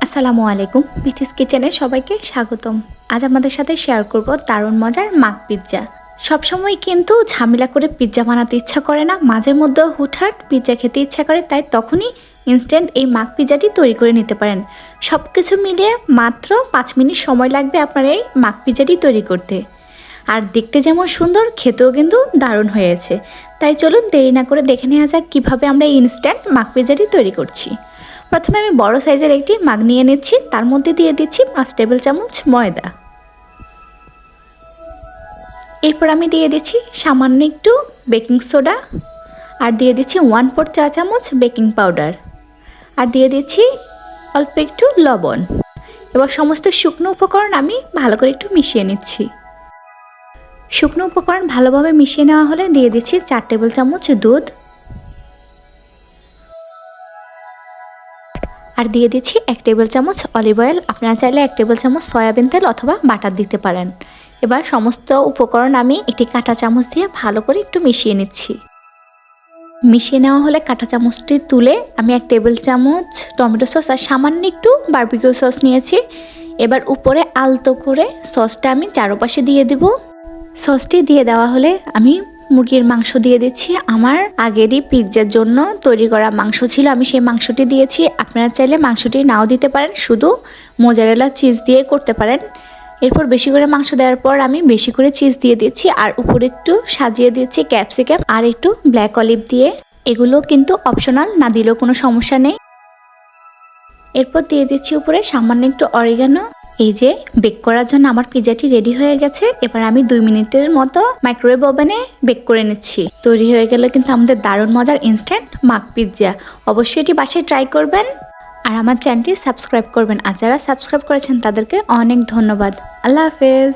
আসসালামু আলাইকুম, বিথিস কিচেনে সবাইকে স্বাগতম। আজ আমাদের সাথে শেয়ার করব দারুণ মজার মাক পিৎজা। সবসময় কিন্তু ঝামেলা করে পিৎজা বানাতে ইচ্ছা করে না, মাঝে মধ্যে হুটহাট পিৎজা খেতে ইচ্ছা করে, তাই তখনই ইনস্ট্যান্ট এই মাক পিৎজাটি তৈরি করে নিতে পারেন। সব কিছু মিলিয়ে মাত্র 5 মিনিট সময় লাগবে আপনার এই মাক পিৎজাটি তৈরি করতে। আর দেখতে যেমন সুন্দর, খেতেও কিন্তু দারুণ হয়েছে। তাই চলুন দেরি না করে দেখে নেওয়া যাক কীভাবে আমরা এই ইনস্ট্যান্ট মাক পিৎজাটি তৈরি করছি। প্রথমে আমি বড় সাইজের একটি মাগ নিয়ে নিচ্ছি, তার মধ্যে দিয়ে দিচ্ছি 5 টেবিল চামচ ময়দা। এরপর আমি দিয়ে দিচ্ছি সামান্য একটু বেকিং সোডা, আর দিয়ে দিচ্ছি 1/4 চা চামচ বেকিং পাউডার, আর দিয়ে দিচ্ছি অল্প একটু লবণ। এবার সমস্ত শুকনো উপকরণ আমি ভালো করে একটু মিশিয়ে নিচ্ছি। শুকনো উপকরণ ভালোভাবে মিশিয়ে নেওয়া হলে দিয়ে দিচ্ছি 4 টেবিল চামচ দুধ, আর দিয়ে দিচ্ছি 1 টেবিল চামচ অলিভ অয়েল। আপনারা চাইলে 1 টেবিল চামচ সয়াবিন তেল অথবা বাটার দিতে পারেন। এবার সমস্ত উপকরণ আমি একটি কাঁটা চামচ দিয়ে ভালো করে একটু মিশিয়ে নিচ্ছি। মিশিয়ে নেওয়া হলে কাঁটা চামচটি তুলে আমি 1 টেবিল চামচ টমেটো সস আর সামান্য একটু বারবিকিউ সস নিয়েছি। এবার উপরে আলতো করে সসটা আমি চারপাশে দিয়ে দেব। সসটি দিয়ে দেওয়া হলে আমি মুরগির মাংস দিয়ে দিচ্ছি। আমার আগেরই পিৎজার জন্য তৈরি করা মাংস ছিল, আমি সেই মাংসটি দিয়েছি। আপনারা চাইলে মাংসটি নাও দিতে পারেন, শুধু মোজারেলা চিজ দিয়ে করতে পারেন। এরপর বেশি করে মাংস দেওয়ার পর আমি বেশি করে চিজ দিয়ে দিচ্ছি, আর উপরে একটু সাজিয়ে দিচ্ছি ক্যাপসিকাম আর একটু ব্ল্যাক অলিভ দিয়ে। এগুলো কিন্তু অপশনাল, না দিলেও কোনো সমস্যা নেই। এরপর দিয়ে দিচ্ছি উপরে সামান্য একটু অরিগানো। এই যে বেক করার জন্য আমার পিৎজাটি রেডি হয়ে গেছে। এবার আমি 2 মিনিটের মতো মাইক্রোওয়েভ ওভেনে বেক করে নিচ্ছি। তৈরি হয়ে গেল কিন্তু আমাদের দারুণ মজার ইনস্ট্যান্ট মাক পিৎজা। অবশ্যই এটি বাসায় ট্রাই করবেন, আর আমার চ্যানেলটি সাবস্ক্রাইব করবেন। আর যারা সাবস্ক্রাইব করেছেন তাদেরকে অনেক ধন্যবাদ। আল্লাহ হাফেজ।